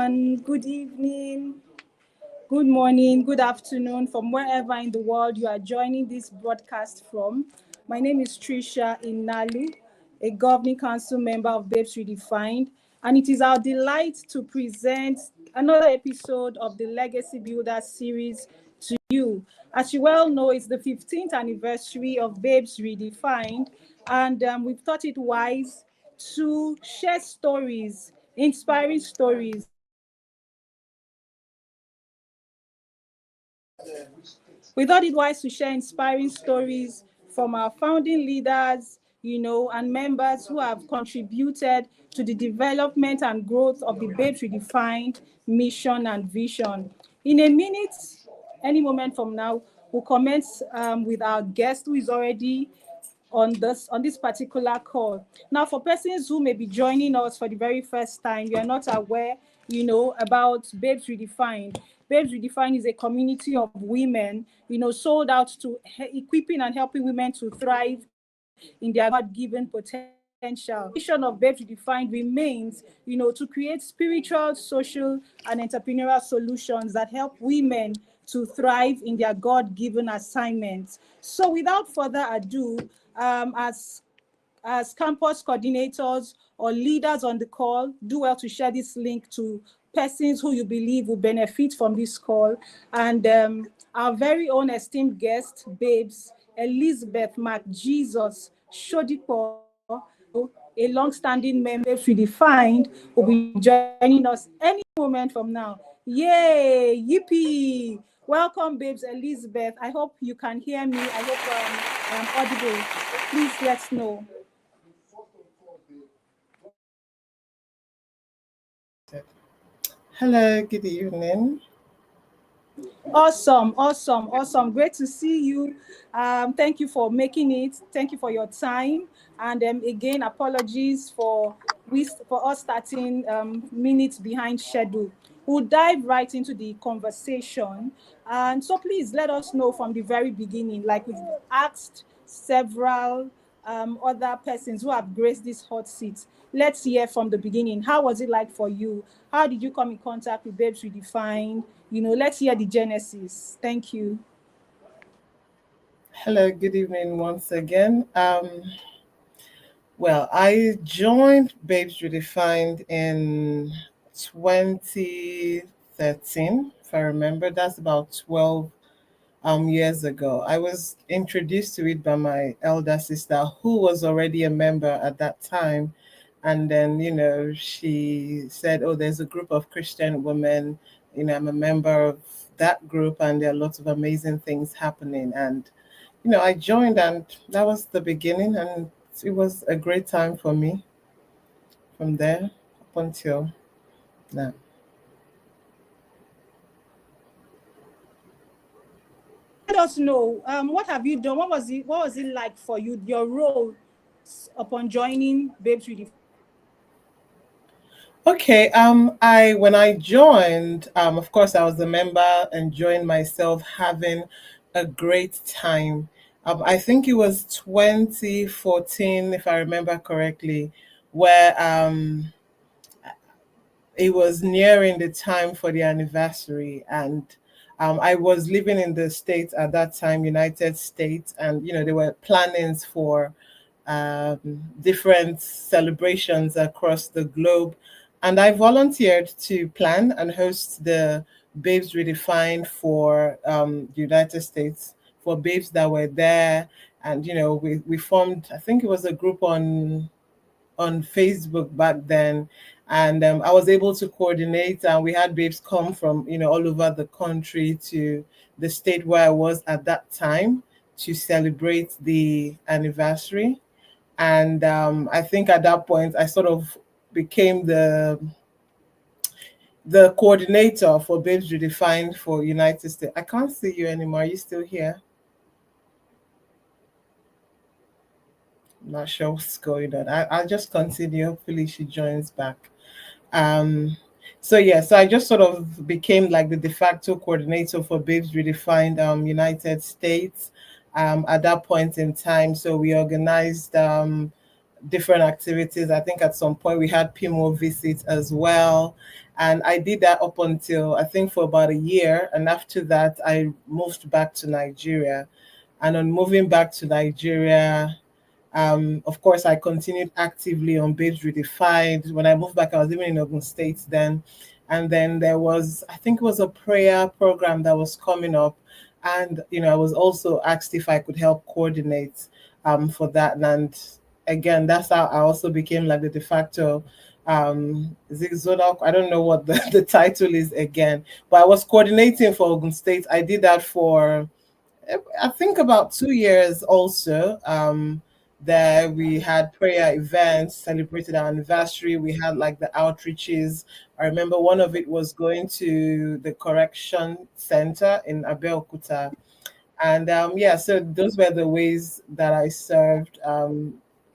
everyone. Good evening, good morning, good afternoon from wherever in the world you are joining this broadcast from. My name is Trisha Inalu, a governing council member of Babes Redefined, and it is our delight to present another episode of the Legacy Builder series to you. As you well know, it's the 15th anniversary of Babes Redefined, and we've thought it wise to share stories, inspiring stories We thought it wise to share inspiring stories from our founding leaders, and members who have contributed to the development and growth of the Babes Redefined mission and vision. In a minute, any moment from now, we'll commence with our guest who is already on this particular call. Now, for persons who may be joining us for the very first time, you are not aware, about Babes Redefined. Babes Redefined is a community of women, sold out to equipping and helping women to thrive in their God-given potential. The mission of Babes Redefined remains, to create spiritual, social, and entrepreneurial solutions that help women to thrive in their God-given assignments. So without further ado, as campus coordinators or leaders on the call, do well to share this link to persons who you believe will benefit from this call. And our very own esteemed guest, Babes Elizabeth Mac-Jesus Sodipo, a long-standing member of Redefined, will be joining us any moment from now. Yay! Yippee! Welcome, Babes Elizabeth. I hope you can hear me. I hope I'm audible. Please let us know. Hello, good evening. Awesome. Great to see you. Thank you for making it. Thank you for your time. And again, apologies for us starting minutes behind schedule. We'll dive right into the conversation. And so please let us know from the very beginning, like we've asked several other persons who have graced this hot seat. Let's hear from the beginning. How was it like for you? How did you come in contact with Babes Redefined? Let's hear the genesis. Thank you. Hello, good evening once again. Well, I joined Babes Redefined in 2013, if I remember. That's about 12 years ago. I was introduced to it by my elder sister, who was already a member at that time. And then, she said, oh, there's a group of Christian women. I'm a member of that group, and there are lots of amazing things happening. And, I joined, and that was the beginning. And it was a great time for me from there up until now. Let us know, what have you done? What was it like for you, your role upon joining Babes Redefined? Okay, when I joined, of course I was a member, enjoying myself, having a great time. I think it was 2014, if I remember correctly, where it was nearing the time for the anniversary, and I was living in the States at that time, United States, and there were plannings for different celebrations across the globe. And I volunteered to plan and host the Babes Redefined for the United States, for babes that were there. And, we formed, I think it was a group on Facebook back then. And I was able to coordinate, and we had babes come from, all over the country to the state where I was at that time to celebrate the anniversary. And I think at that point I sort of became the coordinator for Babes Redefined for United States. I can't see you anymore. Are you still here? I'm not sure what's going on. I'll just continue. Hopefully she joins back. So I just sort of became like the de facto coordinator for Babes Redefined United States at that point in time. So we organized different activities. I think at some point we had PMO visits as well. And I did that up until, I think, for about a year. And after that, I moved back to Nigeria. And on moving back to Nigeria, of course, I continued actively on Babes Redefined. When I moved back, I was living in Ogun State then. And then there was, I think it was a prayer program that was coming up. And, I was also asked if I could help coordinate for that. And again, that's how I also became like the de facto Zigzodok. I don't know what the title is again, but I was coordinating for Ogun State. I did that for I think about 2 years also. There we had prayer events, celebrated our anniversary. We had like the outreaches. I remember one of it was going to the correction center in Abeokuta. And yeah, so those were the ways that I served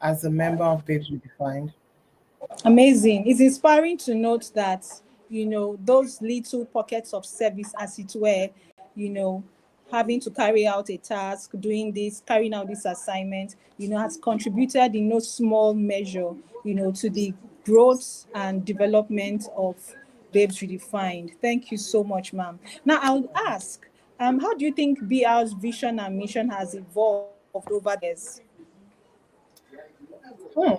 as a member of Babes Redefined. Amazing. It's inspiring to note that, those little pockets of service, as it were, you know, having to carry out a task, doing this, carrying out this assignment, has contributed in no small measure, to the growth and development of Babes Redefined. Thank you so much, ma'am. Now, I'll ask, how do you think BR's vision and mission has evolved over the years? Hmm,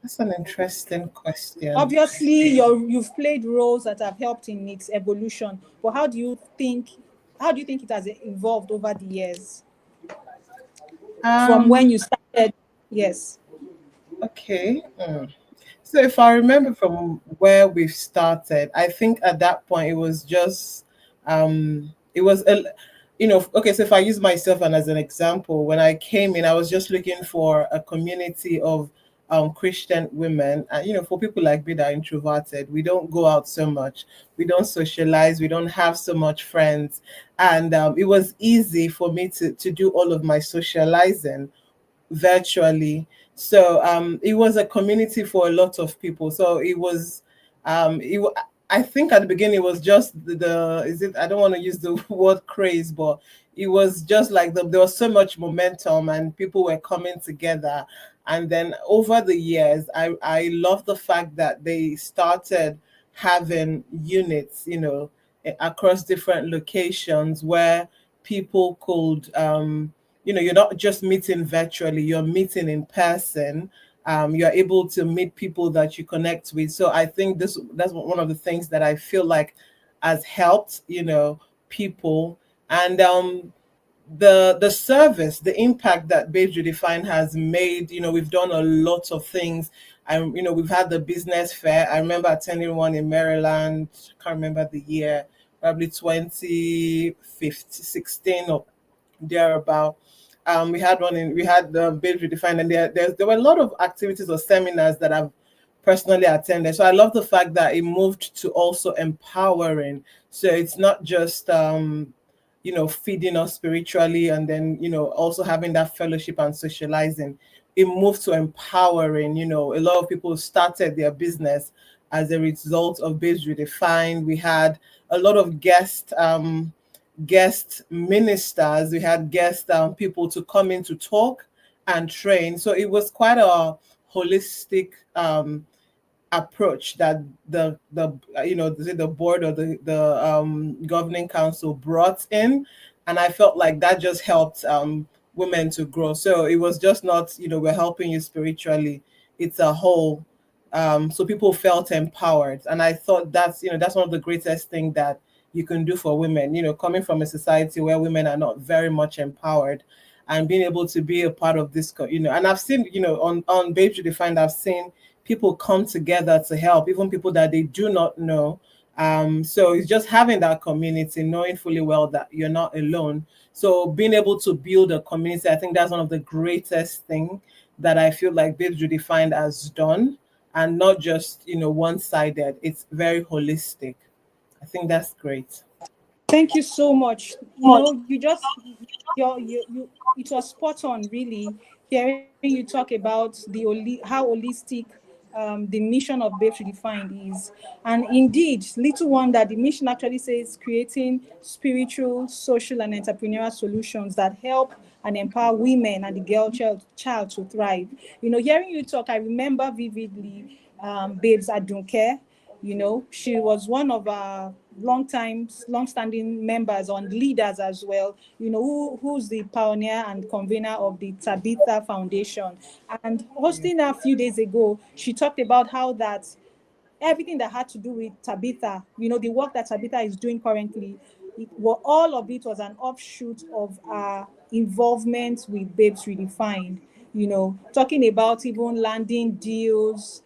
that's an interesting question. Obviously, you've played roles that have helped in its evolution, but how do you think it has evolved over the years from when Um, you started? Yes. okay. So if I remember from where we've started, I think at that point it was just it was a okay, so if I use myself and as an example, when I came in, I was just looking for a community of Christian women. And for people like me that are introverted, we don't go out so much, we don't socialize, we don't have so much friends. And it was easy for me to do all of my socializing virtually. So it was a community for a lot of people. So it was, I think at the beginning it was just is it? I don't want to use the word craze, but it was just like there was so much momentum and people were coming together. And then over the years, I love the fact that they started having units, across different locations where people could you're not just meeting virtually, you're meeting in person. You're able to meet people that you connect with. So I think that's one of the things that I feel like has helped, people. And the service, the impact that Babes Redefined has made, we've done a lot of things. And we've had the business fair. I remember attending one in Maryland. I can't remember the year, probably 2016 or thereabout. We had the Babes Redefined, and there were a lot of activities or seminars that I've personally attended. So I love the fact that it moved to also empowering. So it's not just feeding us spiritually and then also having that fellowship and socializing. It moved to empowering. A lot of people started their business as a result of Babes Redefined. We had a lot of guest ministers, we had guest people to come in to talk and train. So it was quite a holistic approach that the board or the governing council brought in, and I felt like that just helped women to grow. So it was just not we're helping you spiritually, it's a whole. So people felt empowered, and I thought that's one of the greatest thing that you can do for women. Coming from a society where women are not very much empowered, and being able to be a part of this, and I've seen, on Babes Redefined, I've seen people come together to help, even people that they do not know. So it's just having that community, knowing fully well that you're not alone. So being able to build a community, I think that's one of the greatest thing that I feel like Babes Redefined has done, and not just one-sided. It's very holistic. I think that's great. Thank you so much. You just you it was spot on, really, hearing you talk about how holistic the mission of Babes Redefined is. And indeed, little wonder the mission actually says creating spiritual, social, and entrepreneurial solutions that help and empower women and the child to thrive. Hearing you talk, I remember vividly Babes Adunke. She was one of our long-standing members on leaders as well, who's the pioneer and convener of the Tabitha Foundation. And hosting her a few days ago, she talked about how that everything that had to do with Tabitha, the work that Tabitha is doing currently, all of it was an offshoot of our involvement with Babes Redefined, talking about even landing deals,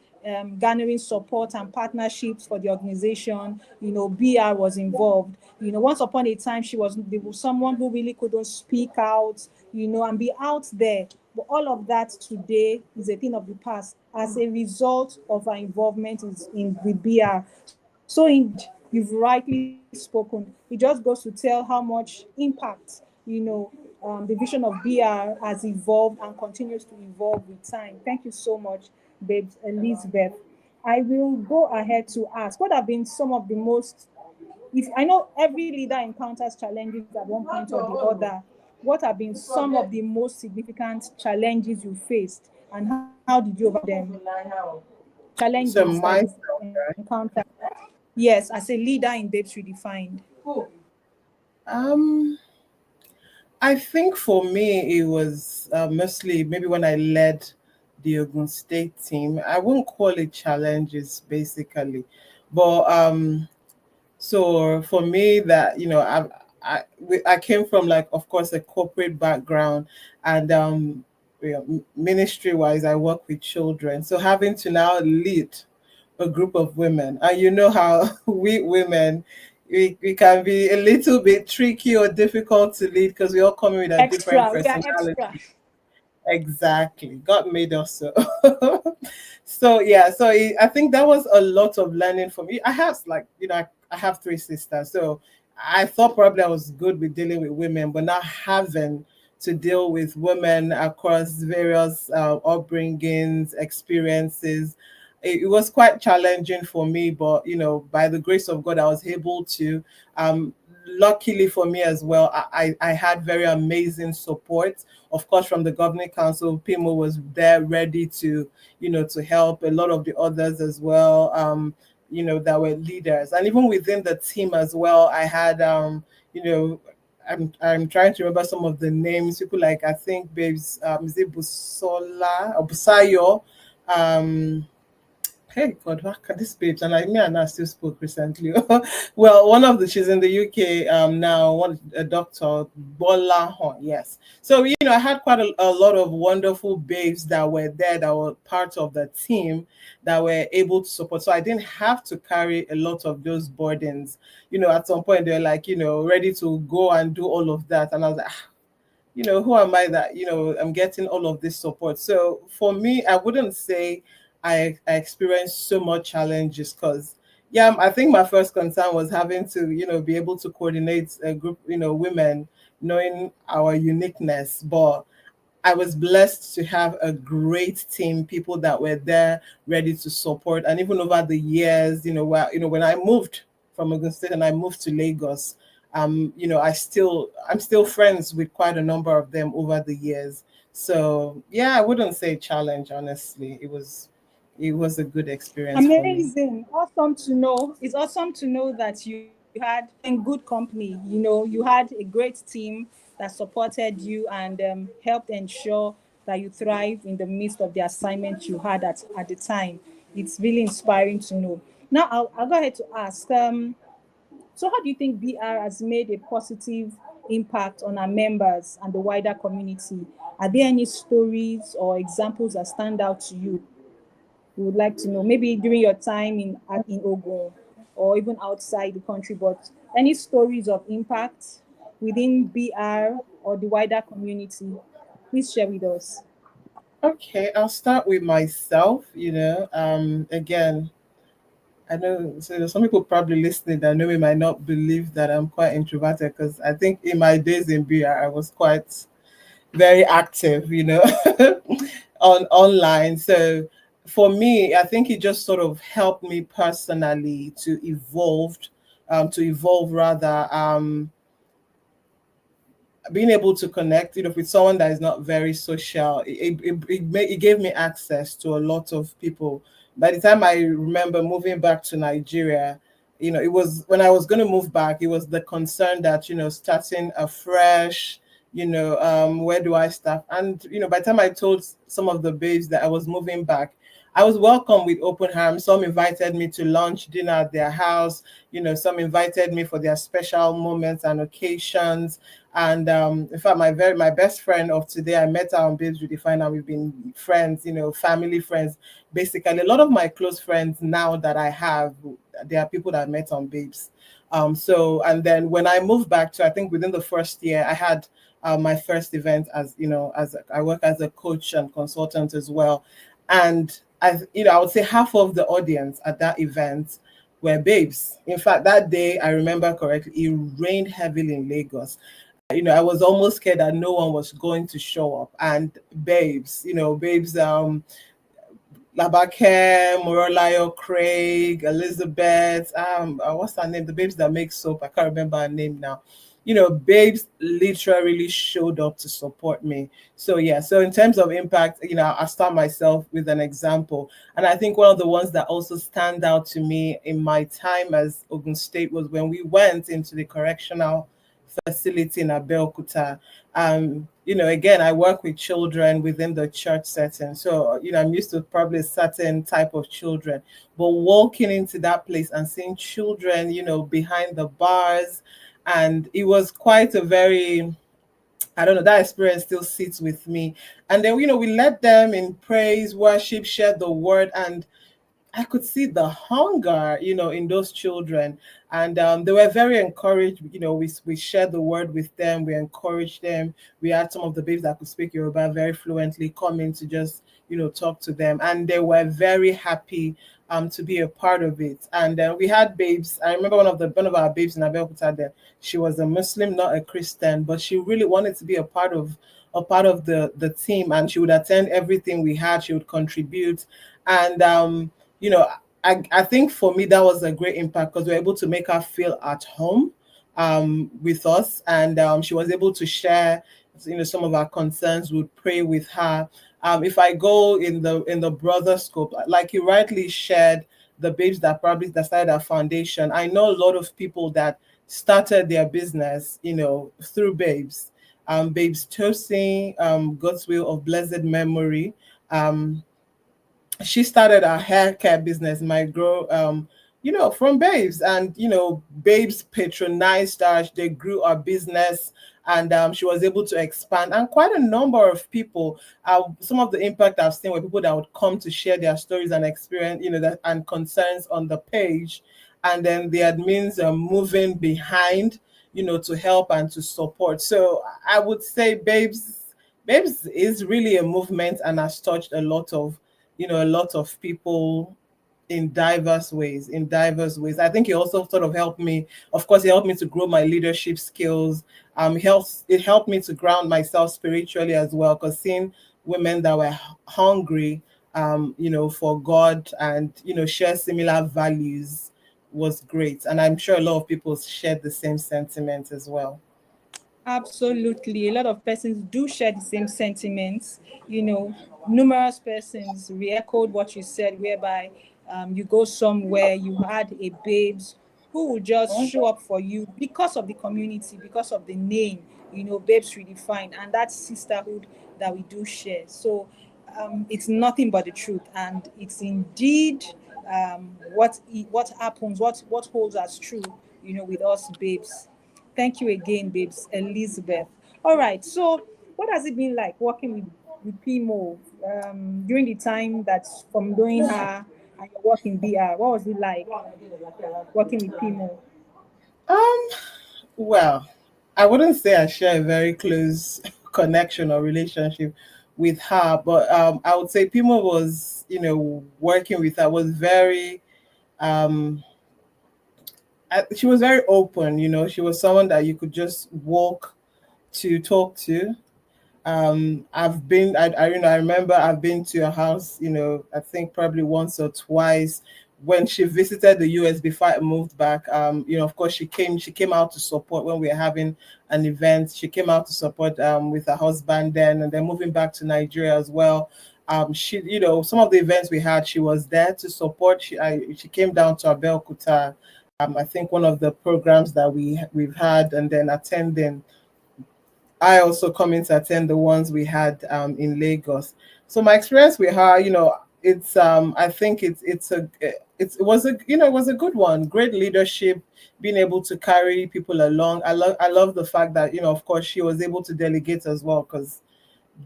garnering support and partnerships for the organization. BR was involved. Once upon a time, there was someone who really couldn't speak out, and be out there. But all of that today is a thing of the past as a result of our involvement in with BR. So indeed, you've rightly spoken. It just goes to tell how much impact, the vision of BR has evolved and continues to evolve with time. Thank you so much, babes Elizabeth. I will go ahead to ask, what have been some of the most, if I know every leader encounters challenges at one point or the other, what have been some of the most significant challenges you faced and how did you overcome them? So Challenges that you've myself, right? encountered. Yes, as a leader in Babes Redefined. Um, I think for me it was mostly maybe when I led the Ogun State team. I wouldn't call it challenges basically, but so for me, that I came from, like, of course, a corporate background, and ministry wise, I work with children. So having to now lead a group of women, and you know how we women, we can be a little bit tricky or difficult to lead because we all come in with a different Extra. We are extra. personality. Exactly. God made us so. So yeah, so I think that was a lot of learning for me. I have, like, I have three sisters. So I thought probably I was good with dealing with women, but now having to deal with women across various upbringings, experiences, it was quite challenging for me. But by the grace of God, I was able to. Luckily for me as well, I had very amazing support, of course, from the governing council. Pimo was there ready to, to help, a lot of the others as well, that were leaders. And even within the team as well, I had, you know, I'm trying to remember some of the names. People like, I think, babes, is it Busola or Busayo? Um, Hey God, what can this babes? And like me and I still spoke recently. Well, one of the she's in the UK now, one a doctor, Bola Hon, yes. So I had quite a lot of wonderful babes that were there, that were part of the team, that were able to support. So I didn't have to carry a lot of those burdens. At some point they're like, ready to go and do all of that. And I was like, who am I that, I'm getting all of this support. So for me, I wouldn't say I experienced so much challenges, because yeah, I think my first concern was having to, be able to coordinate a group, women, knowing our uniqueness. But I was blessed to have a great team, people that were there ready to support. And even over the years, when I moved from Ogun State and I moved to Lagos, I'm still friends with quite a number of them over the years. So yeah, I wouldn't say challenge, honestly. It was a good experience for me. Amazing. Awesome to know. It's awesome to know that you were in good company. You had a great team that supported you and helped ensure that you thrive in the midst of the assignment you had at the time. It's really inspiring to know. Now, I'll go ahead to ask. So, how do you think BR has made a positive impact on our members and the wider community? Are there any stories or examples that stand out to you? We would like to know, maybe during your time in Ogun or even outside the country, but any stories of impact within BR or the wider community, please share with us. Okay, I'll start with myself. Again, I know, so there's some people probably listening that know me might not believe that I'm quite introverted, because I think in my days in BR, I was quite very active, on online. So for me, I think it just sort of helped me personally to evolve rather. Being able to connect, with someone that is not very social, it gave me access to a lot of people, by the time I remember moving back to Nigeria, it was when I was going to move back, it was the concern that, starting afresh, where do I start? And, by the time I told some of the babes that I was moving back, I was welcomed with open arms. Some invited me to lunch, dinner at their house. Some invited me for their special moments and occasions. And in fact, my best friend of today, I met her on Babes Redefined, and we've been friends, family friends. Basically, a lot of my close friends now that I have, they are people that I met on Babes. So, and then when I moved back to, I think within the first year, I had my first event as, as I work as a coach and consultant as well. And I would say half of the audience at that event were babes. In fact, that day, I remember correctly, it rained heavily in Lagos. I was almost scared that no one was going to show up. And babes, babes, Labake, Morolayo, Craig, Elizabeth, what's her name? The babes that make soap. I can't remember her name now. Babes literally showed up to support me. So yeah, so in terms of impact, I start myself with an example. And I think one of the ones that also stand out to me in my time as Ogun State was when we went into the correctional facility in Abeokuta. Again, I work with children within the church setting. So, I'm used to probably a certain type of children. But walking into that place and seeing children, behind the bars, and it was quite a very, I don't know, that experience still sits with me. And then, we led them in praise, worship, shared the word, and I could see the hunger, in those children, and they were very encouraged. We shared the word with them. We encouraged them. We had some of the babes that could speak Yoruba very fluently come in to just, talk to them, and they were very happy to be a part of it. And we had babes. I remember one of our babes in Abeokuta. There, she was a Muslim, not a Christian, but she really wanted to be a part of the team, and she would attend everything we had. She would contribute, and you know, I think for me that was a great impact because we were able to make her feel at home with us, and she was able to share, some of our concerns. Would pray with her. If I go in the brother scope, like you rightly shared, the babes that started our foundation. I know a lot of people that started their business, through babes. Babes Toasting, God's Will of Blessed Memory. Um, she started a hair care business, my girl, from babes, and babes patronized her. They grew our business, and she was able to expand, and quite a number of people, some of the impact I've seen were people that would come to share their stories and experience, that and concerns on the page, and then the admins are moving behind, to help and to support. So I would say babes is really a movement and has touched a lot of people in diverse ways. I think it also sort of helped me. Of course, it helped me to grow my leadership skills. It helped me to ground myself spiritually as well, because seeing women that were hungry, for God, and share similar values was great. And I'm sure a lot of people shared the same sentiment as well. Absolutely. A lot of persons do share the same sentiments. Numerous persons re-echoed what you said, whereby you go somewhere, you had a babes who will just show up for you because of the community, because of the name, babes redefined, and that sisterhood that we do share. So it's nothing but the truth, and it's indeed what happens, what holds us true, with us babes. Thank you again, babes. Elizabeth. All right. So, what has it been like working with PMO during the time that's from doing her and your work in BR? What was it like working with PMO? Um, well, I wouldn't say I share a very close connection or relationship with her, but I would say Pimo was, working with her was very, um, she was very open. She was someone that you could just walk to talk to. I've been I remember I've been to her house, I think probably once or twice when she visited the US before I moved back. Of course she came out to support when we were having an event. She came out to support with her husband then, and then moving back to Nigeria as well. She, some of the events we had, she was there to support. She came down to Abeokuta. I think one of the programs that we've had, and then attending. I also come in to attend the ones we had in Lagos. So my experience with her, it's I think it was a it was a good one. Great leadership, being able to carry people along. I love the fact that of course she was able to delegate as well, because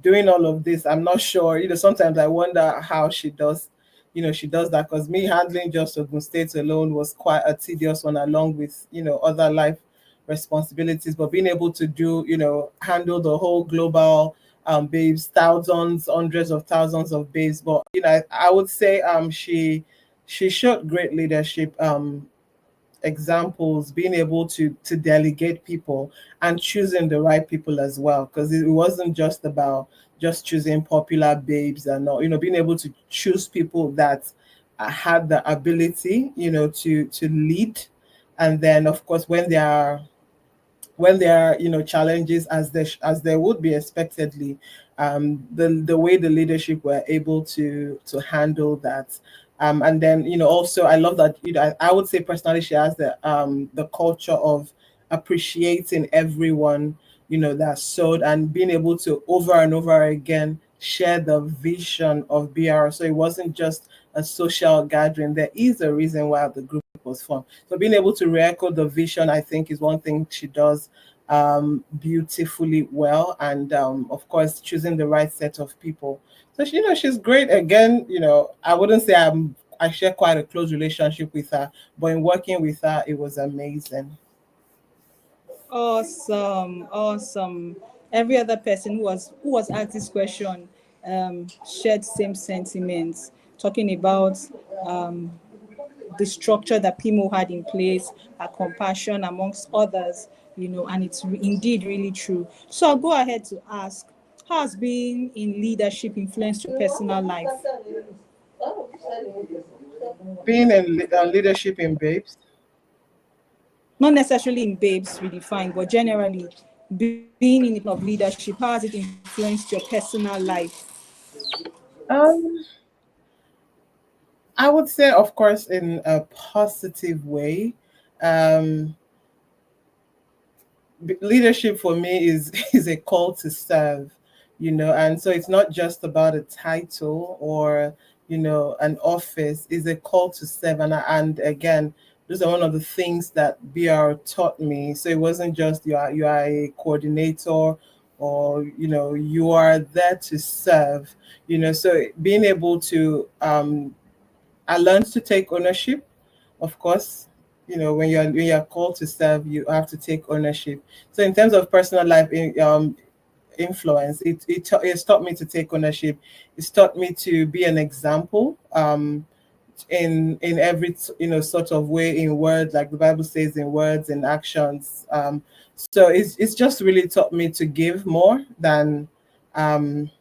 doing all of this, I'm not sure. Sometimes I wonder how she does that, because me handling just Ogun State alone was quite a tedious one, along with other life responsibilities. But being able to handle the whole global babes, thousands, hundreds of thousands of babes. But I would say she showed great leadership examples, being able to delegate people and choosing the right people as well, because it wasn't just about just choosing popular babes, and all, being able to choose people that had the ability to lead. And then of course when there are challenges, as there would be expectedly, the way the leadership were able to handle that. And then also I love that I would say personally she has the culture of appreciating everyone that sewed, and being able to over and over again share the vision of BR. So it wasn't just a social gathering. There is a reason why the group was formed. So being able to re-echo the vision, I think, is one thing she does beautifully well. And of course, choosing the right set of people. So she's great. Again, I wouldn't say I share quite a close relationship with her, but in working with her, it was amazing. Awesome, awesome. Every other person who was asked this question shared same sentiments, talking about um, the structure that PIMO had in place, her compassion amongst others, and it's indeed really true. So I'll go ahead to ask, how has being in leadership influenced your personal life? Being in leadership in babes. Not necessarily in Babes Redefined, but generally being in a position of leadership, how has it influenced your personal life? Um, I would say, of course, in a positive way. Um, Leadership for me is is a call to serve, and so it's not just about a title or an office. It's a call to serve, and again, those are one of the things that BR taught me. So it wasn't just you are a coordinator, or you are there to serve. So being able to I learned to take ownership, of course. When you're called to serve, you have to take ownership. So in terms of personal life influence, it's taught me to take ownership. It's taught me to be an example, in every sort of way, in words, like the Bible says, in words and actions. So it's just really taught me to give more than um,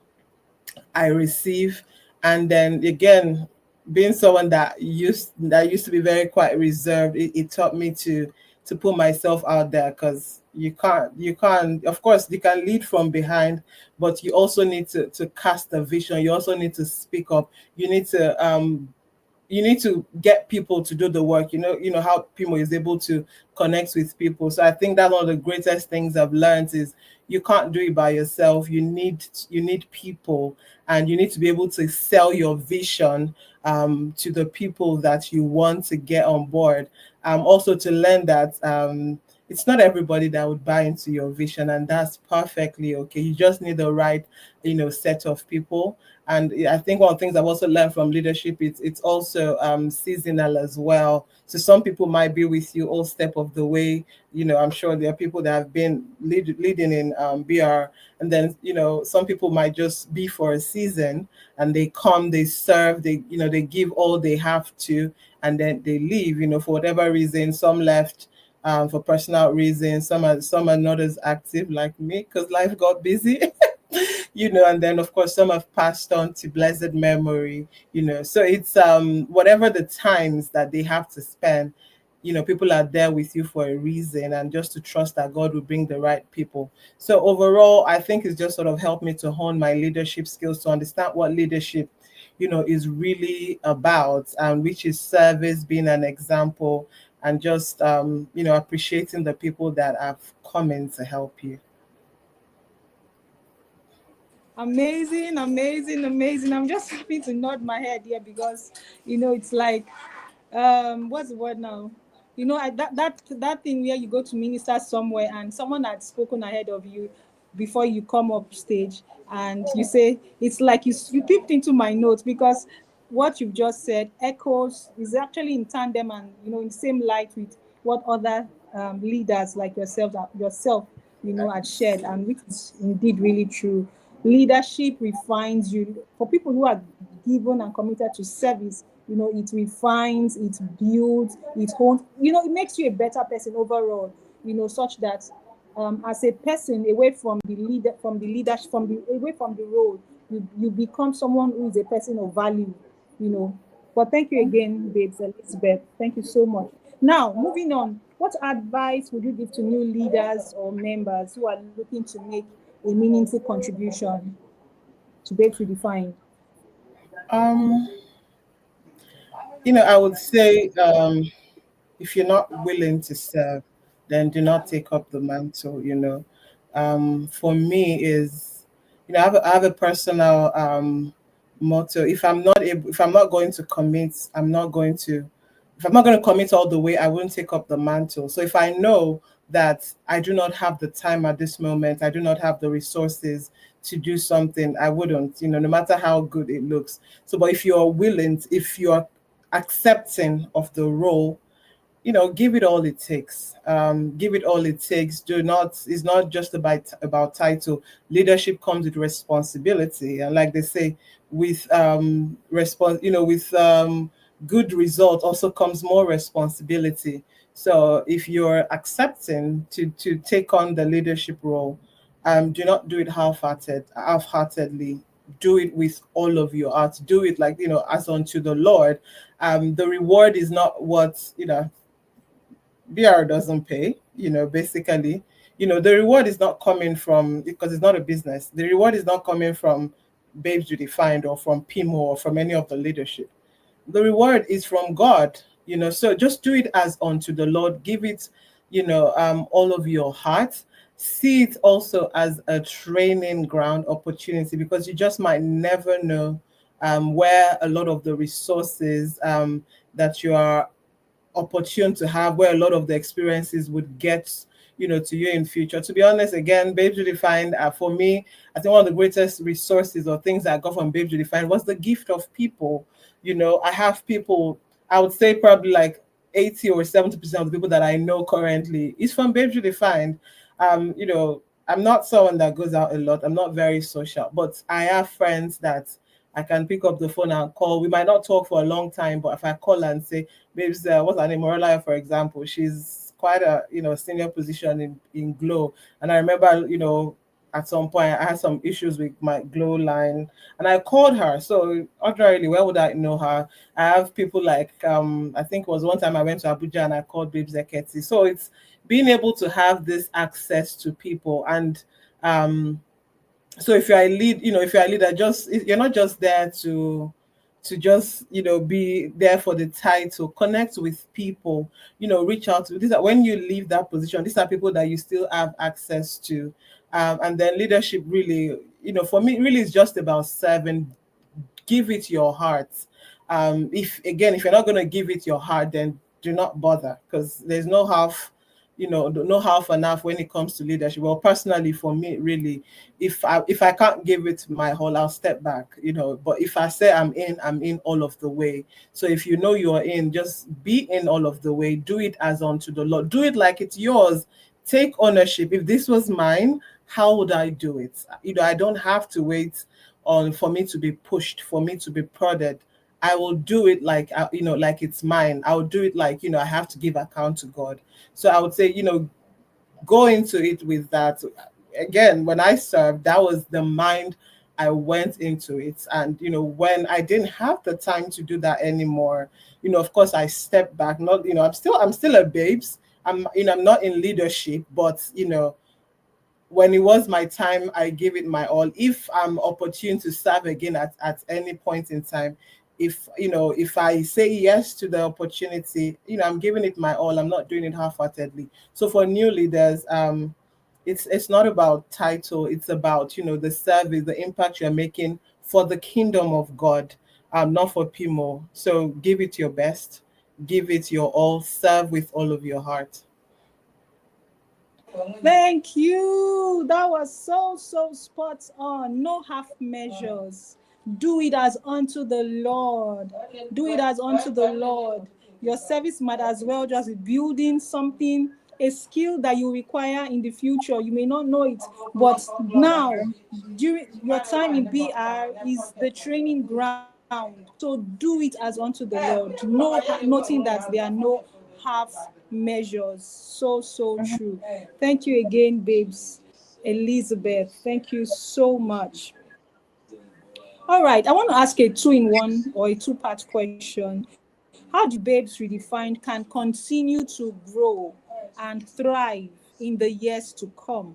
I receive. And then again, being someone that used to be very quite reserved, it taught me to put myself out there, because you can't, of course you can lead from behind, but you also need to cast a vision. You also need to speak up. You need to get people to do the work. You know how people is able to connect with people. So I think that's one of the greatest things I've learned is you can't do it by yourself. You need people, and you need to be able to sell your vision to the people that you want to get on board. Also to learn that it's not everybody that would buy into your vision, and that's perfectly okay. You just need the right set of people. And I think one of the things I've also learned from leadership, it's also seasonal as well. So some people might be with you all step of the way. I'm sure there are people that have been leading in BR, and then some people might just be for a season, and they come, they serve, they give all they have to, and then they leave. For whatever reason, some left for personal reasons. Some are not as active like me because life got busy. And then of course some have passed on to blessed memory. So it's whatever the times that they have to spend, people are there with you for a reason, and just to trust that God will bring the right people. So overall, I think it's just sort of helped me to hone my leadership skills, to understand what leadership is really about, and which is service, being an example, and just appreciating the people that have come in to help you. Amazing, amazing, amazing. I'm just happy to nod my head here because it's like what's the word now? That thing where you go to minister somewhere and someone had spoken ahead of you before you come up stage, and you say it's like you peeped into my notes, because what you've just said echoes is actually in tandem and in the same light with what other leaders like yourself had shared, and which is indeed really true. Leadership refines you. For people who are given and committed to service, it refines, it builds, it hones, it makes you a better person overall, such that as a person away from the leader, from the leadership, away from the role, you become someone who is a person of value, you know. But thank you again, babes Elizabeth. Thank you so much. Now, moving on, what advice would you give to new leaders or members who are looking to make a meaningful contribution to Babes Redefined? Um, I would say, if you're not willing to serve, then do not take up the mantle. For me is, I have a personal motto. If I'm not going to commit, I'm not going to. If I'm not going to commit all the way, I wouldn't take up the mantle. So if I know that I do not have the time at this moment, I do not have the resources to do something, I wouldn't. No matter how good it looks. So, but if you're willing, if you're accepting of the role, give it all it takes. Give it all it takes. Do not It's not just about title. Leadership comes with responsibility, and like they say, with with good result also comes more responsibility. So if you're accepting to take on the leadership role, do not do it half-heartedly. Do it with all of your heart. Do it like, as unto the Lord. The reward is not what, BR doesn't pay, basically. The reward is not coming from, because it's not a business. The reward is not coming from Babes Redefined or from PIMO or from any of the leadership. The reward is from God, so just do it as unto the Lord. Give it, all of your heart. See it also as a training ground opportunity, because you just might never know where a lot of the resources that you are opportune to have, where a lot of the experiences would get to you in future. To be honest, again, Babes Redefined, for me, I think one of the greatest resources or things I got from Babes Redefined was the gift of people. I have people, I would say probably like 80 or 70% of the people that I know currently is from Babes Redefined. I'm not someone that goes out a lot. I'm not very social, but I have friends that I can pick up the phone and call. We might not talk for a long time, but if I call and say, "Babes, what's her name?" Morella, for example, she's quite a senior position in Glow, and I remember at some point I had some issues with my Glow line, and I called her. So ordinarily, where would I know her? I have people like I think it was one time I went to Abuja and I called Babes Eketi. So it's being able to have this access to people. And so if you're a lead, if you're a leader, just you're not just there to just be there for the title. Connect with people, reach out to these are, when you leave that position, these are people that you still have access to. And then leadership really, for me, really is just about serving. Give it your heart. If you're not going to give it your heart, then do not bother, because there's no half, no half and half when it comes to leadership. Well, personally, for me, really, if I can't give it my whole, I'll step back. But if I say I'm in all of the way. So if you're in, just be in all of the way. Do it as unto the Lord. Do it like it's yours. Take ownership. If this was mine, how would I do it? I don't have to wait on for me to be pushed, for me to be prodded. I will do it like like it's mine. I will do it like I have to give account to God. So I would say go into it with that. Again, when I served, that was the mind I went into it. And, when I didn't have the time to do that anymore, of course I stepped back. Not, I'm still a babes. I'm not in leadership, but, when it was my time, I gave it my all. If I'm opportune to serve again at any point in time, if I say yes to the opportunity, I'm giving it my all. I'm not doing it half-heartedly. So for new leaders, it's not about title. It's about, the service, the impact you're making for the kingdom of God, not for Pimo. So give it your best, give it your all, serve with all of your heart. Thank you. That was so spot on. No half measures. Do it as unto the Lord. Do it as unto the Lord. Your service might as well just be building something, a skill that you require in the future. You may not know it, but now, during your time in BR is the training ground. So do it as unto the Lord. Noting that there are no half measures. So true. Thank you again, babes. Elizabeth, thank you so much. All right, I want to ask a two-in-one or a two-part question. How do babes redefined can continue to grow and thrive in the years to come?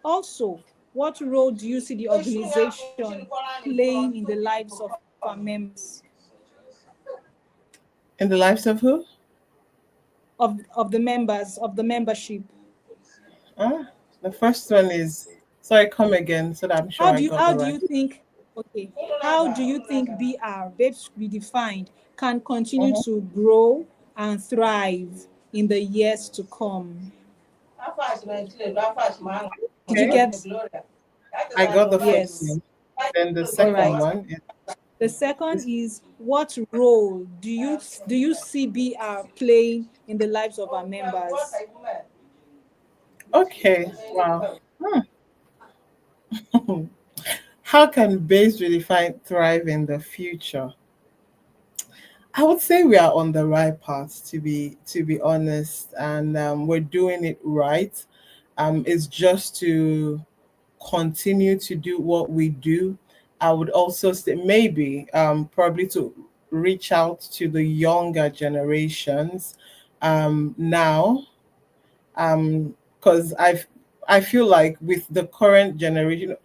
Also, what role do you see the organization playing in the lives of our members, In the lives of who? of the members, of the membership? Ah, the first one is, sorry, come again so that I'm sure I got How the do right. you think, okay, how do you think BR, Babes Redefined, can continue Mhm. to grow and thrive in the years to come? Did you Okay, get? I got the first Yes. one. Then the All second right. one The second is is, what role do you see BR playing in the lives of our members? okay. Wow. How can base redefine thrive in the future? I would say we are on the right path, to be honest, and we're doing it right. It's just to continue to do what we do. I would also say maybe probably to reach out to the younger generations now, because I feel like with the current generation,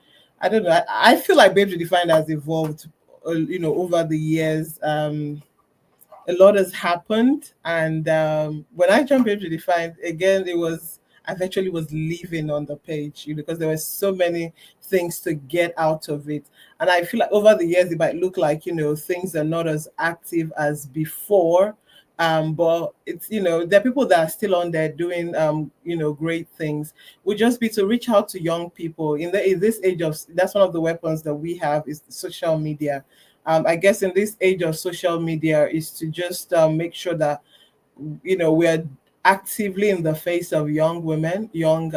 I don't know. I feel like Babes Redefined has evolved, over the years. A lot has happened, and when I jumped into Defined again, I actually was living on the page, because there were so many things to get out of it. And I feel like over the years it might look like, things are not as active as before, but it's, there are people that are still on there doing great things. Would just be to reach out to young people in this age of, that's one of the weapons that we have, is social media. I guess in this age of social media is to just make sure that, we're actively in the face of young women, young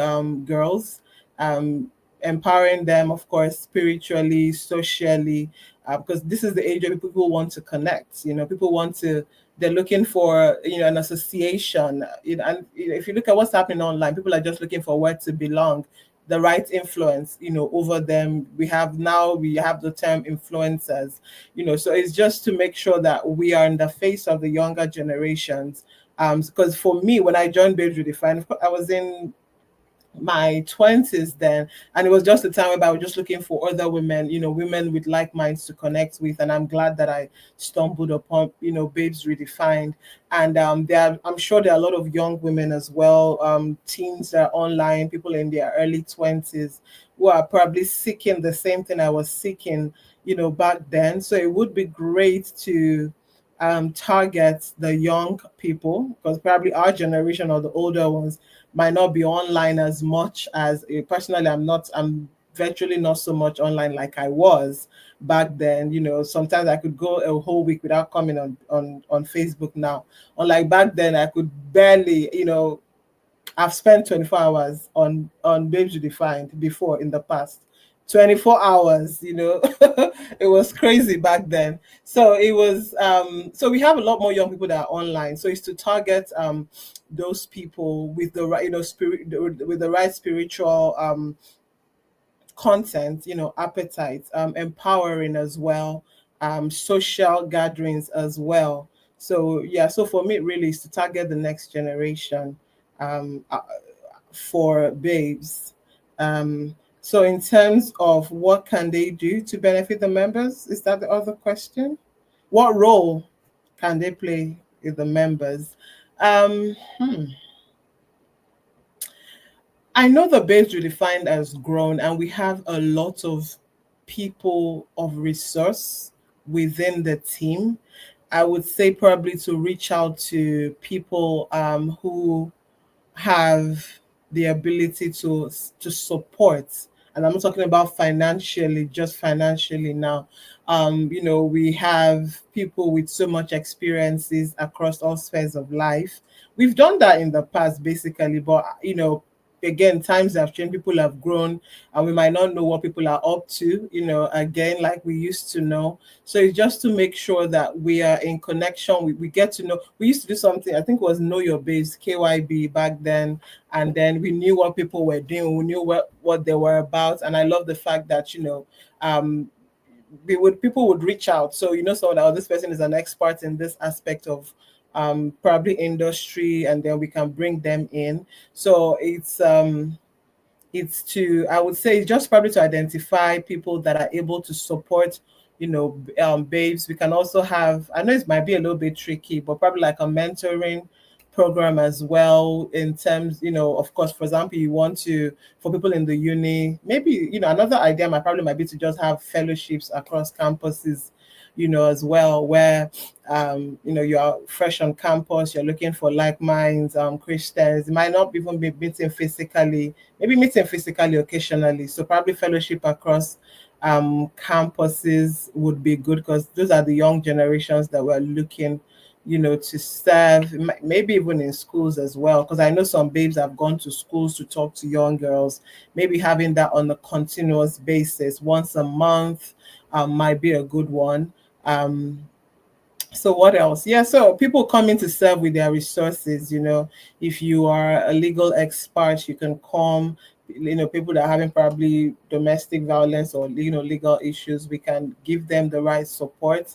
girls, um, empowering them, of course, spiritually, socially, because this is the age where people want to connect. People want to, they're looking for, an association. And if you look at what's happening online, people are just looking for where to belong, the right influence, over them. We have the term influencers, so it's just to make sure that we are in the face of the younger generations. Because for me, when I joined Babes Redefined, I was in my 20s then, and it was just a time where I was just looking for other women, women with like minds to connect with. And I'm glad that I stumbled upon, Babes Redefined. And I'm sure there are a lot of young women as well, teens that are online, people in their early 20s, who are probably seeking the same thing I was seeking, back then. So it would be great to target the young people, because probably our generation or the older ones might not be online as much as, personally, I'm virtually not so much online like I was back then. Sometimes I could go a whole week without coming on Facebook now. Unlike back then, I could barely, I've spent 24 hours on Babes Redefined before in the past. 24 hours, it was crazy back then. So it was so we have a lot more young people that are online. So it's to target those people with the right, spirit, with the right spiritual content, appetite, empowering as well, social gatherings as well. So yeah, so for me, it really is to target the next generation, um, uh, for babes. So in terms of what can they do to benefit the members, is that the other question? What role can they play with the members? Um, hmm. I know the Babes Redefined has grown, and we have a lot of people of resource within the team. I would say probably to reach out to people who have the ability to support, and I'm not talking about financially, just financially now. We have people with so much experiences across all spheres of life. We've done that in the past basically, but again, times have changed, people have grown, and we might not know what people are up to, again, like we used to know. So it's just to make sure that we are in connection. We get to know. We used to do something, I think it was Know Your Base, KYB back then. And then we knew what people were doing. We knew what they were about. And I love the fact that, um, people would reach out. So, someone, oh, this person is an expert in this aspect of probably industry, and then we can bring them in. So it's to, I would say, just probably to identify people that are able to support, babes. We can also have, I know it might be a little bit tricky, but probably like a mentoring program as well, in terms, of course, for example, you want to, for people in the uni, maybe, another idea might be to just have fellowships across campuses, as well, where you're fresh on campus, you're looking for like minds, Christians. It might not even be meeting physically, maybe meeting physically occasionally. So probably fellowship across campuses would be good, because those are the young generations that we're looking, to serve, maybe even in schools as well. Because I know some babes have gone to schools to talk to young girls. Maybe having that on a continuous basis, once a month, might be a good one. So what else? Yeah, so people come in to serve with their resources. If you are a legal expert, you can come. People that are having probably domestic violence or legal issues, we can give them the right support.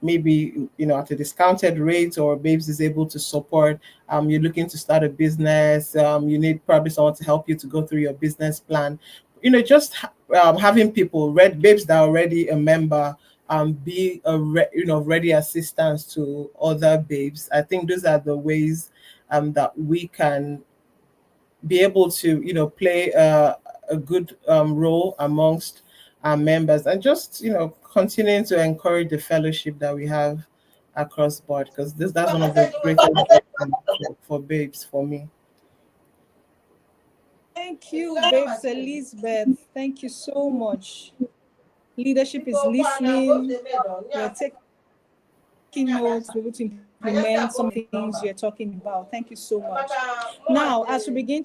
Maybe at a discounted rate, or babes is able to support. You're looking to start a business, you need probably someone to help you to go through your business plan. Just having people, babes that are already a member, be ready assistance to other babes. I think those are the ways that we can be able to play a good role amongst our members, and just continuing to encourage the fellowship that we have across board, because that's one of the greatest blessings for babes for me. Thank you, babes Elizabeth. Thank you so much. Leadership is listening. We're taking notes, be able to implement some of the things you're talking about. Thank you so much. Now, as we bring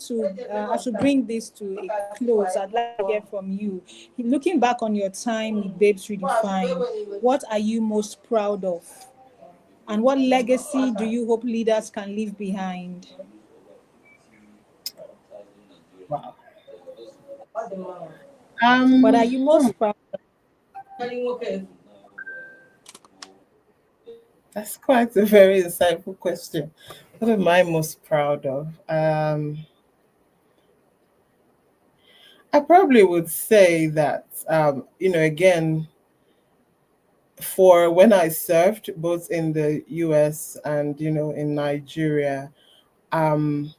this to a close, I'd like to hear from you. Looking back on your time with Babes Redefined, what are you most proud of? And what legacy do you hope leaders can leave behind? Wow. What are um you most proud that's quite a very insightful question. What am I most proud of? I probably would say that, again, for when I served both in the US and in Nigeria, um,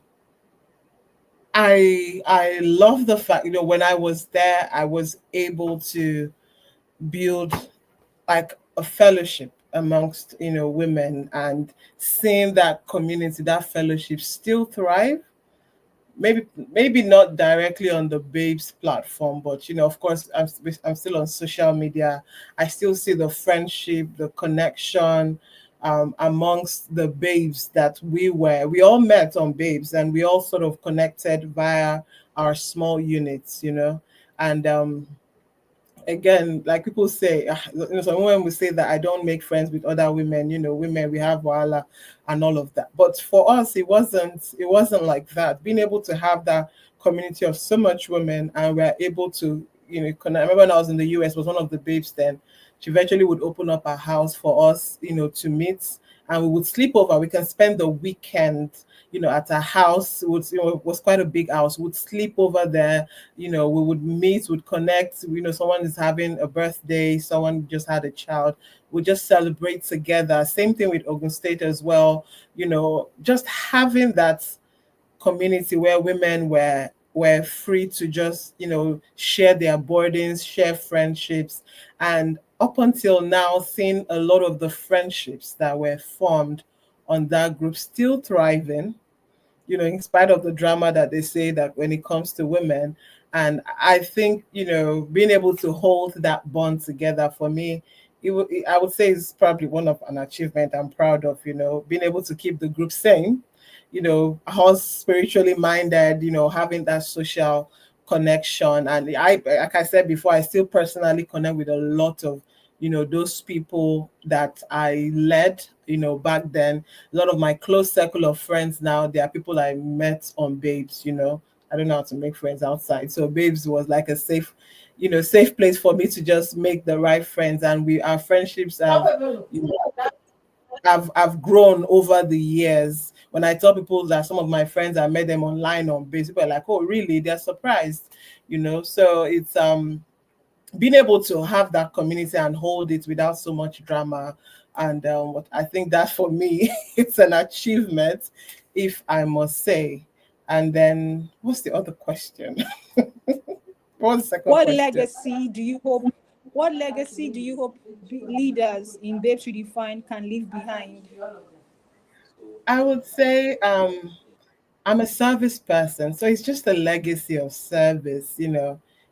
I love the fact, when I was there, I was able to build like a fellowship amongst women, and seeing that community, that fellowship still thrive. Maybe not directly on the babes platform, but of course, I'm still on social media. I still see the friendship, the connection, amongst the babes that we all met on babes, and we all sort of connected via our small units, and again, like people say, some women will say that I don't make friends with other women. Women, we have wala and all of that. But for us, it wasn't like that. Being able to have that community of so much women, and we're able to, connect. I remember when I was in the US, was one of the babes then. She eventually would open up a house for us, to meet, and we would sleep over. We can spend the weekend, at a house. It was quite a big house. We'd sleep over there. We would meet, would connect. Someone is having a birthday, someone just had a child. We just celebrate together. Same thing with Ogun State as well. Just having that community where women were free to just share their burdens, share friendships, and up until now, seeing a lot of the friendships that were formed on that group still thriving, in spite of the drama that they say that when it comes to women. And I think, being able to hold that bond together for me, I would say is probably one of an achievement I'm proud of, being able to keep the group sane, us spiritually minded, having that social connection. And like I said before, I still personally connect with a lot of those people that I led back then. A lot of my close circle of friends now, they are people I met on Babes. I don't know how to make friends outside, so Babes was like a safe place for me to just make the right friends. And our friendships have grown over the years. When I tell people that some of my friends, I met them online on Babes, people are like, oh really, they're surprised. So it's being able to have that community and hold it without so much drama. And what I think that for me, it's an achievement, if I must say. And then what's the other question? What's the second What question? legacy do you hope? What legacy do you hope leaders in Babes Redefined can leave behind? I would say I'm a service person, so it's just a legacy of service.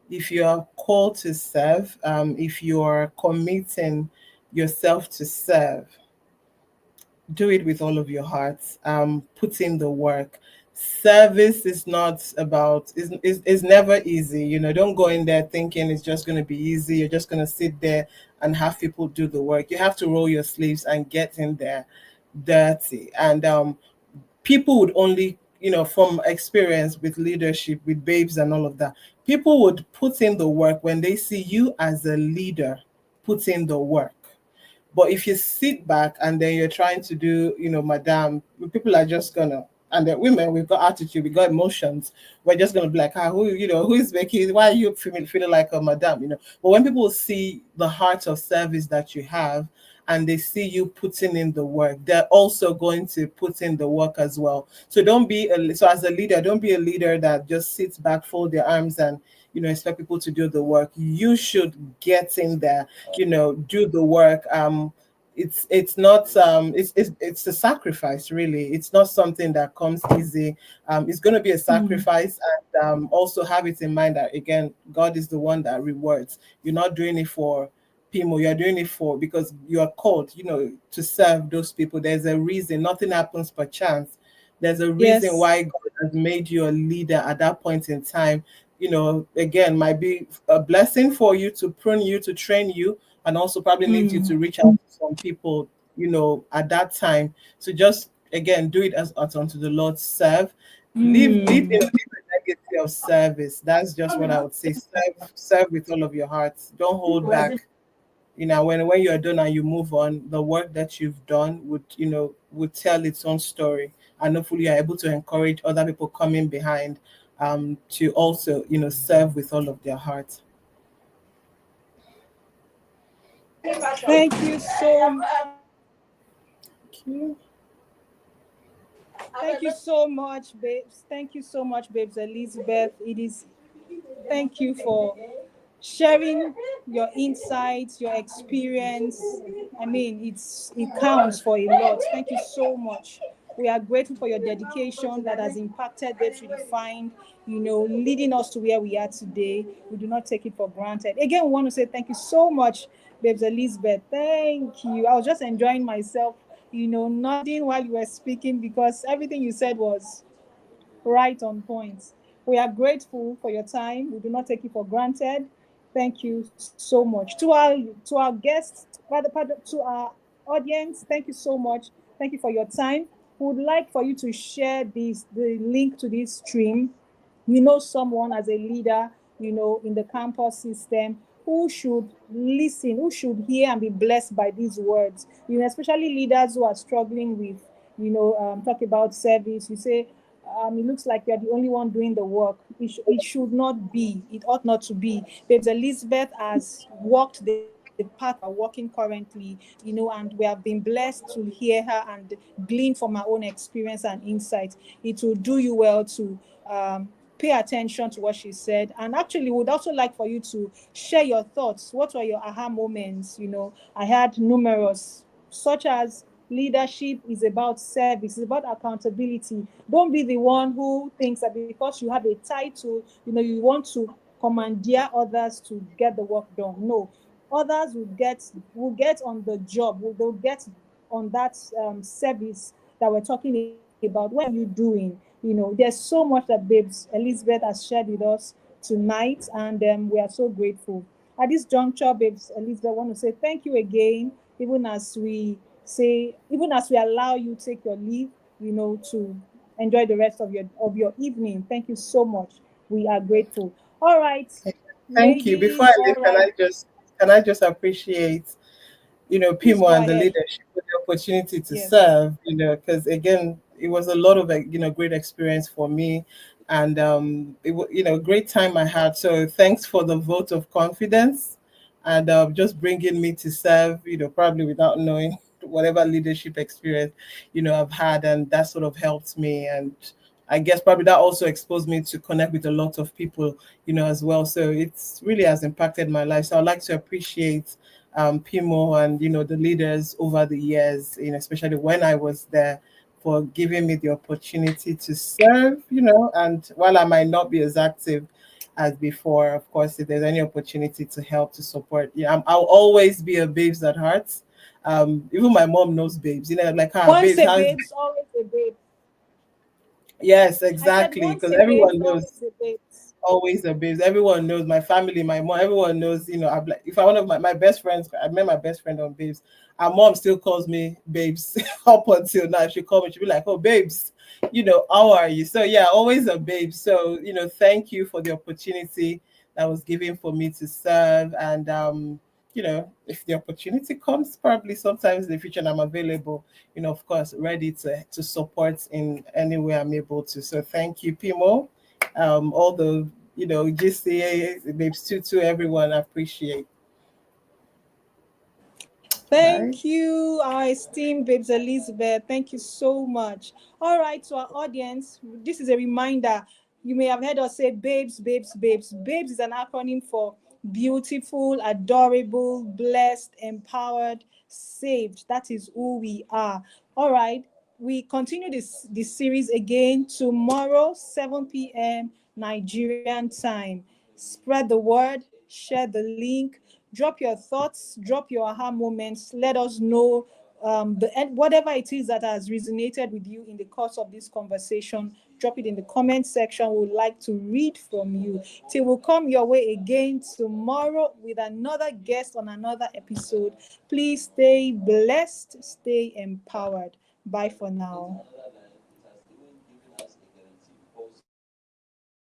If you are called to serve, if you're committing yourself to serve, do it with all of your heart. Put in the work. Service is not about is never easy. Don't go in there thinking it's just going to be easy. You're just going to sit there and have people do the work. You have to roll your sleeves and get in there dirty. And people would only, from experience with leadership, with Babes and all of that, people would put in the work when they see you as a leader put in the work. But if you sit back and then you're trying to do, madam, people are just gonna, and the women, we've got attitude, we got emotions. We're just gonna be like, who is making? Why are you feeling like a madam? But when people see the heart of service that you have, and they see you putting in the work, they're also going to put in the work as well. So so as a leader, don't be a leader that just sits back, fold their arms, and expect people to do the work. You should get in there, do the work. It's not it's a sacrifice, really. It's not something that comes easy. It's going to be a Mm. sacrifice. And also have it in mind that, again, God is the one that rewards. You're not doing it for people, you're doing it for, because you are called, to serve those people. There's a reason. Nothing happens per chance. There's a reason Yes. why God has made you a leader at that point in time. Again, might be a blessing for you, to prune you, to train you, and also probably lead you to Mm. reach out to some people, at that time. So just, again, do it as unto the Lord. Serve, Mm. live a legacy of service. That's just what I would say. Serve with all of your heart. Don't hold back. When you're done and you move on, the work that you've done would tell its own story. And hopefully you're able to encourage other people coming behind, to also serve with all of their heart. Thank you so Thank you. Thank you so much, babes. Thank you so much, babes Elizabeth. It is thank you for sharing your insights, your experience. I mean, it counts for a lot. Thank you so much. We are grateful for your dedication that has impacted Babes Redefined, leading us to where we are today. We do not take it for granted. Again, we want to say thank you so much, Babes Elizabeth. Thank you. I was just enjoying myself, nodding while you were speaking because everything you said was right on point. We are grateful for your time. We do not take it for granted. Thank you so much to our guests, rather to our audience. Thank you so much. Thank you for your time. We would like for you to share the link to this stream. You know someone as a leader, in the campus system who should listen, who should hear and be blessed by these words. Especially leaders who are struggling with, talk about service. You say, it looks like you're the only one doing the work. It should not be. It ought not to be. Babes Elizabeth has walked the path we're walking currently, and we have been blessed to hear her and glean from her own experience and insight. It will do you well to pay attention to what she said. And actually, would also like for you to share your thoughts. What were your aha moments? I had numerous, such as leadership is about service, it's about accountability. Don't be the one who thinks that because you have a title, you want to commandeer others to get the work done. No, others will get on the job, they'll get on that service that we're talking about. What are you doing? There's so much that Babes Elizabeth has shared with us tonight, and we are so grateful. At this juncture, Babes Elizabeth, I want to say thank you again, even as we allow you take your leave, to enjoy the rest of your evening. Thank you so much. We are grateful. All right, Thank you. Before I ladies. All leave, right, can I just appreciate, please Pimo go and the ahead. leadership for the opportunity to Yes. serve, because again, it was a lot of, great experience for me. And, it was, great time I had. So thanks for the vote of confidence and just bringing me to serve, probably without knowing whatever leadership experience, I've had. And that sort of helped me. And I guess probably that also exposed me to connect with a lot of people, as well. So it's really has impacted my life. So I'd like to appreciate Pimo and the leaders over the years, especially when I was there, for giving me the opportunity to serve, and while I might not be as active as before, of course, if there's any opportunity to help, to support, I'll always be a babes at heart. Even my mom knows babes, like, Once babes, a how's babes, always a babe. yes, I said exactly, once because a babes, everyone always knows. a babes. Always a babes. Everyone knows, my family, my mom, everyone knows, I'm like, if I one of my best friends, I met my best friend on babes. Our mom still calls me babes up until now. She call me, she'll be like, oh babes, how are you? So yeah, always a babe. So, thank you for the opportunity that was given for me to serve. And if the opportunity comes, probably sometimes in the future and I'm available, of course, ready to support in any way I'm able to. So thank you, Pimo, all the GCA, babes to everyone. I appreciate. Right. Thank you, our esteemed Babes Elizabeth. Thank you so much. All right, to our audience, this is a reminder. You may have heard us say babes, babes, babes. Babes is an acronym for beautiful, adorable, blessed, empowered, saved. That is who we are. All right, we continue this series again tomorrow, 7 p.m. Nigerian time. Spread the word, share the link, drop your thoughts, drop your aha moments. Let us know whatever it is that has resonated with you in the course of this conversation. Drop it in the comment section. We would like to read from you. Till we'll come your way again tomorrow with another guest on another episode. Please stay blessed, stay empowered. Bye for now.